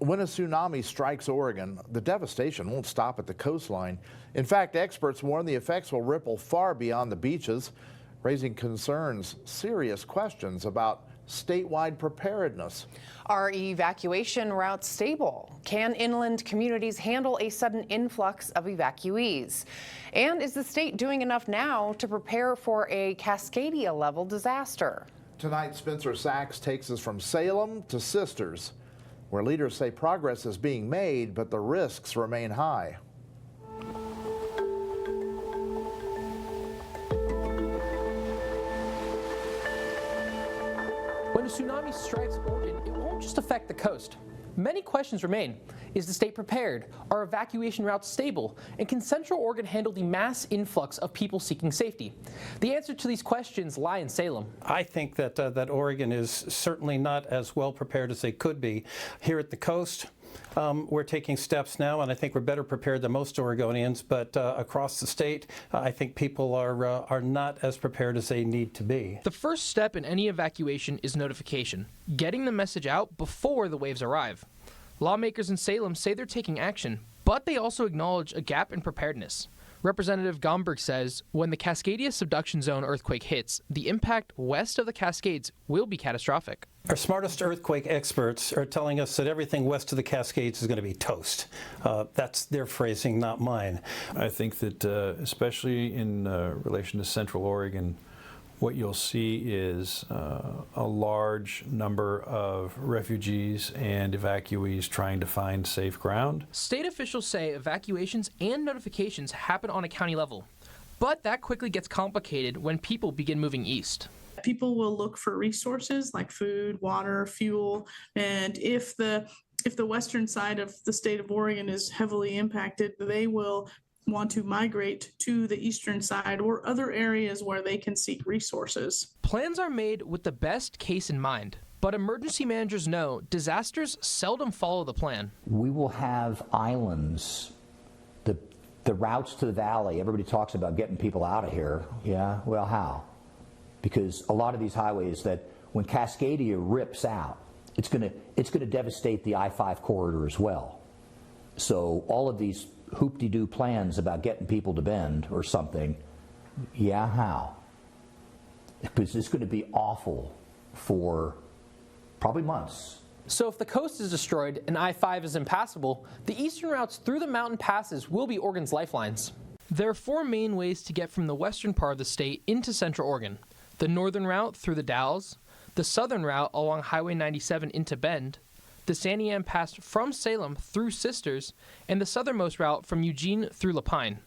When a tsunami strikes Oregon, the devastation won't stop at the coastline. In fact, experts warn the effects will ripple far beyond the beaches, raising serious questions about statewide preparedness. Are evacuation routes stable? Can inland communities handle a sudden influx of evacuees? And is the state doing enough now to prepare for a Cascadia-level disaster? Tonight, Spencer Sachs takes us from Salem to Sisters, where leaders say progress is being made, but the risks remain high. When a tsunami strikes Oregon, it won't just affect the coast. Many questions remain. Is the state prepared? Are evacuation routes stable? And can Central Oregon handle the mass influx of people seeking safety? The answer to these questions lie in Salem. I think that Oregon is certainly not as well prepared as they could be. Here at the coast, we're taking steps now, and I think we're better prepared than most Oregonians, but across the state, I think people are not as prepared as they need to be. The first step in any evacuation is notification, getting the message out before the waves arrive. Lawmakers in Salem say they're taking action, but they also acknowledge a gap in preparedness. Representative Gomberg says when the Cascadia subduction zone earthquake hits, the impact west of the Cascades will be catastrophic. Our smartest earthquake experts are telling us that everything west of the Cascades is going to be toast. That's their phrasing, not mine. I think that especially in relation to Central Oregon, what you'll see is a large number of refugees and evacuees trying to find safe ground. State officials say evacuations and notifications happen on a county level, but that quickly gets complicated when people begin moving east. People will look for resources like food, water, fuel, and if the western side of the state of Oregon is heavily impacted, they will want to migrate to the eastern side or other areas where they can seek resources. Plans are made with the best case in mind, but emergency managers know disasters seldom follow the plan. We will have islands. The routes to the valley, everybody talks about getting people out of here. Yeah, well, how? Because a lot of these highways that when Cascadia rips out, it's going to devastate the I-5 corridor as well. So all of these hoop-de-doo plans about getting people to Bend or something, yeah, how? Because it's going to be awful for probably months. So if the coast is destroyed and I-5 is impassable, the eastern routes through the mountain passes will be Oregon's lifelines. There are four main ways to get from the western part of the state into Central Oregon. The northern route through the Dalles, the southern route along Highway 97 into Bend, the Santiam Pass from Salem through Sisters, and the southernmost route from Eugene through Lapine.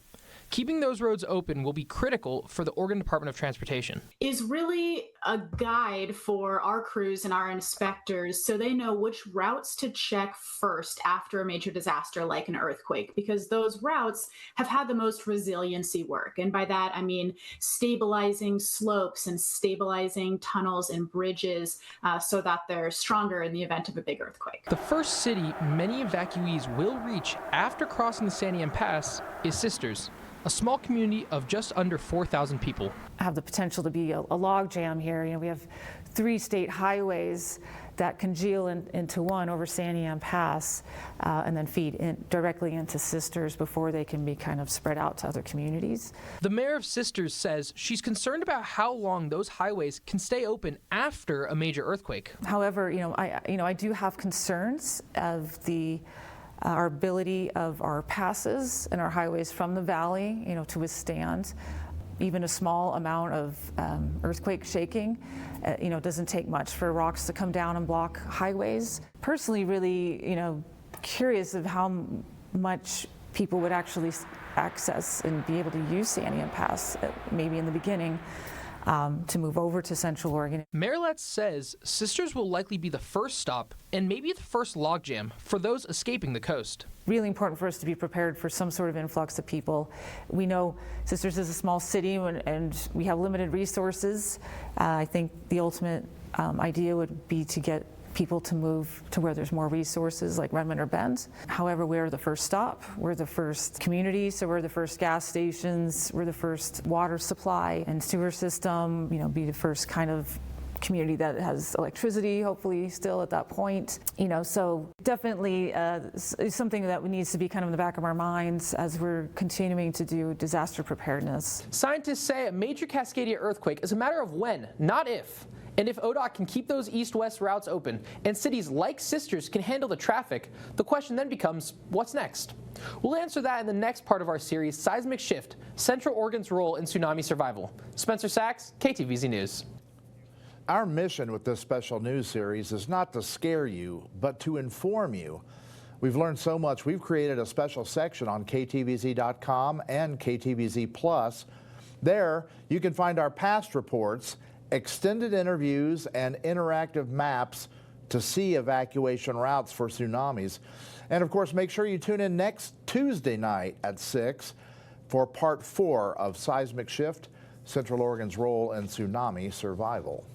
Keeping those roads open will be critical for the Oregon Department of Transportation. Is really a guide for our crews and our inspectors so they know which routes to check first after a major disaster like an earthquake, because those routes have had the most resiliency work. And by that, I mean stabilizing slopes and stabilizing tunnels and bridges so that they're stronger in the event of a big earthquake. The first city many evacuees will reach after crossing the Santiam Pass is Sisters, a small community of just under 4,000 people. Have the potential to be a log jam here. You know, we have 3 state highways that congeal into one over Santiam Pass and then feed directly into Sisters before they can be kind of spread out to other communities. The mayor of Sisters says she's concerned about how long those highways can stay open after a major earthquake. However, I do have concerns of our ability of our passes and our highways from the valley, to withstand even a small amount of earthquake shaking. Doesn't take much for rocks to come down and block highways. Personally, really, curious of how much people would actually access and be able to use Santiam Pass, maybe in the beginning, to move over to Central Oregon. Mayor Letts says Sisters will likely be the first stop and maybe the first logjam for those escaping the coast. Really important for us to be prepared for some sort of influx of people. We know Sisters is a small city and we have limited resources. I think the ultimate idea would be to get people to move to where there's more resources like Redmond or Bend. However, we're the first stop, we're the first community, so we're the first gas stations, we're the first water supply and sewer system, be the first kind of community that has electricity, hopefully still at that point. So definitely something that needs to be kind of in the back of our minds as we're continuing to do disaster preparedness. Scientists say a major Cascadia earthquake is a matter of when, not if. And if ODOT can keep those east-west routes open and cities like Sisters can handle the traffic, the question then becomes, what's next? We'll answer that in the next part of our series, Seismic Shift, Central Oregon's Role in Tsunami Survival. Spencer Sachs, KTVZ News. Our mission with this special news series is not to scare you, but to inform you. We've learned so much, we've created a special section on ktvz.com and KTVZ Plus. There, you can find our past reports, extended interviews, and interactive maps to see evacuation routes for tsunamis. And of course, make sure you tune in next Tuesday night at 6 for part 4 of Seismic Shift, Central Oregon's Role in Tsunami Survival.